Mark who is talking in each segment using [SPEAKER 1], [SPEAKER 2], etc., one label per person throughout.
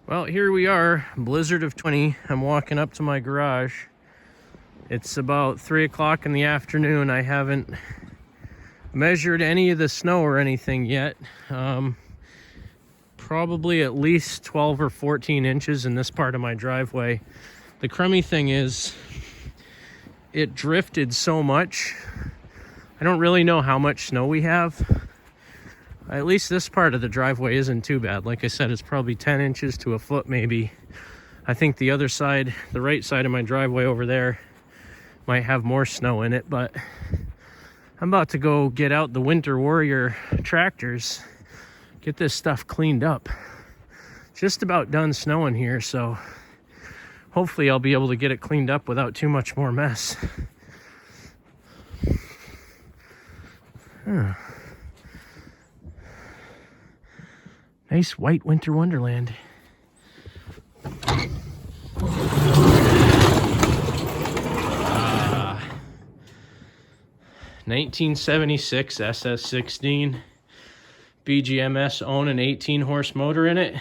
[SPEAKER 1] Well, here we are, blizzard of 20. I'm walking up to my garage. It's about 3 o'clock in the afternoon. I haven't measured any of the snow or anything yet. Probably at least 12 or 14 inches in this part of my driveway. The crummy thing is, it drifted so much. I don't really know how much snow we have. At least this part of the driveway isn't too bad. Like I said, it's probably 10 inches to a foot maybe. I think the other side, the right side of my driveway over there, might have more snow in it, but I'm about to go get out the Winter Warrior tractors, get this stuff cleaned up. Just about done snowing here, so hopefully I'll be able to get it cleaned up without too much more mess. Huh. Nice white winter wonderland. 1976 SS16 BGMS own an 18 horse motor in it.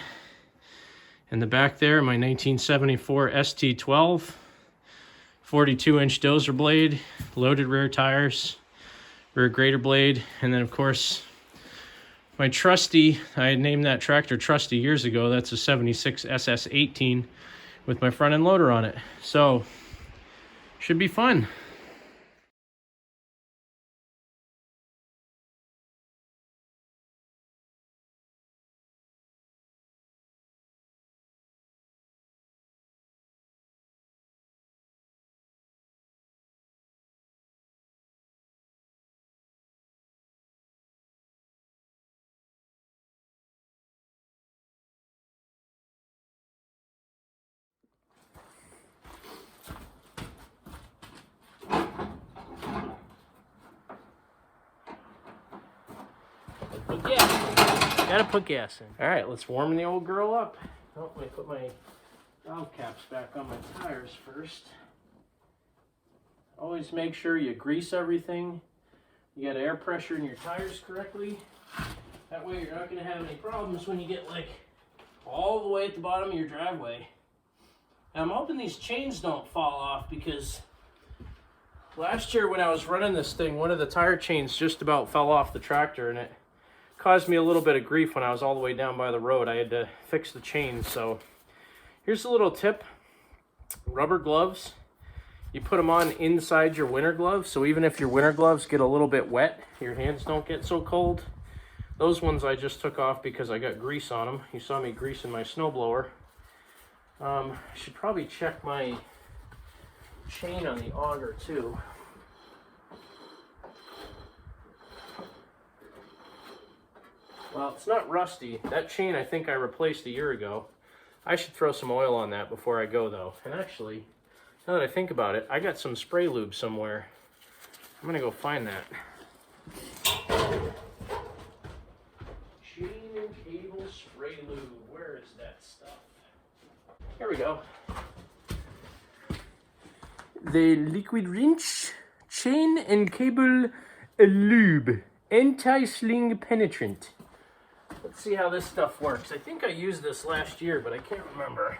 [SPEAKER 1] In the back there, my 1974 ST12 42-inch dozer blade, loaded rear tires, rear grader blade, and then of course my trusty, I had named that tractor Trusty years ago. That's a 76 SS18 with my front end loader on it. So, should be fun. Put gas. Gotta put gas in. All right, let's warm the old girl up. Oh, let me put my valve caps back on my tires first. Always make sure you grease everything. You got air pressure in your tires correctly. That way you're not gonna have any problems when you get like all the way at the bottom of your driveway. And I'm hoping these chains don't fall off, because last year when I was running this thing, one of the tire chains just about fell off the tractor, and it caused me a little bit of grief when I was all the way down by the road. I had to fix the chain. So here's a little tip. Rubber gloves, you put them on inside your winter gloves, so even if your winter gloves get a little bit wet, your hands don't get so cold. Those ones I just took off because I got grease on them. You saw me greasing my snowblower. I should probably check my chain on the auger too. Well, it's not rusty. That chain I think I replaced a year ago. I should throw some oil on that before I go though. And actually, now that I think about it, I got some spray lube somewhere. I'm gonna go find that. Chain and cable spray lube. Where is that stuff? Here we go. The liquid wrench, chain and cable lube, anti-sling penetrant. Let's see how this stuff works. I think I used this last year, but I can't remember.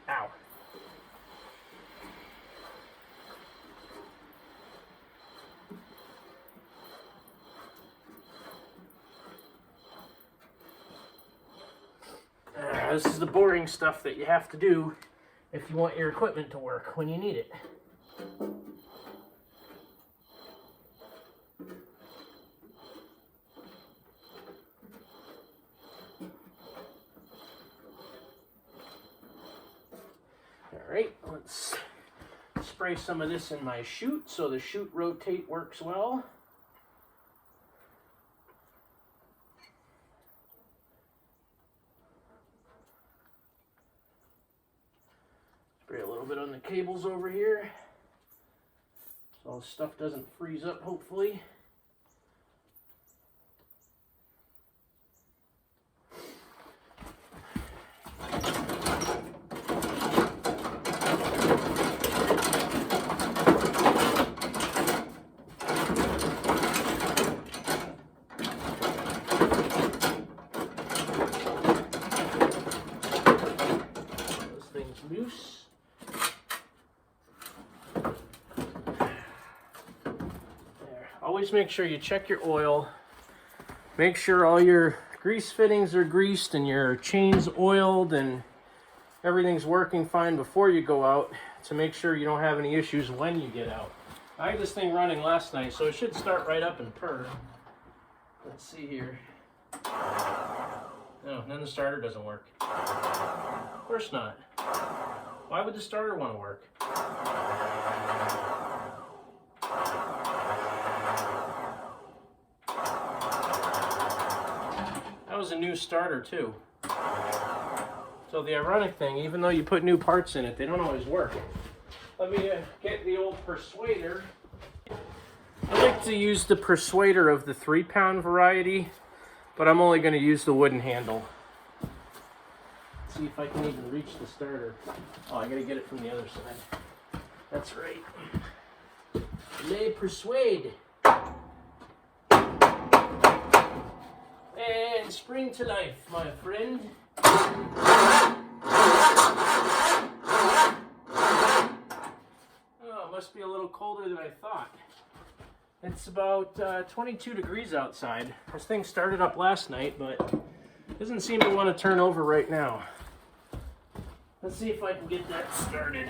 [SPEAKER 1] Ow. This is the boring stuff that you have to do if you want your equipment to work when you need it. All right, let's spray some of this in my chute so the chute rotate works well. Spray a little bit on the cables over here so all the stuff doesn't freeze up, hopefully. always make sure you check your oil. Make sure all your grease fittings are greased and your chain's oiled and everything's working fine before you go out to make sure you don't have any issues when you get out. I had this thing running last night, so it should start right up and purr. Let's see here. No, then the starter doesn't work. Of course not. Why would the starter want to work? That was a new starter too. So the ironic thing, even though you put new parts in it, they don't always work. Let me get the old persuader. I like to use the persuader of the 3-pound variety, but I'm only going to use the wooden handle. Let's see if I can even reach the starter. Oh, I got to get it from the other side. That's right. Le persuade. And spring to life, my friend. Oh, it must be a little colder than I thought. It's about 22 degrees outside. This thing started up last night, but doesn't seem to want to turn over right now. Let's see if I can get that started.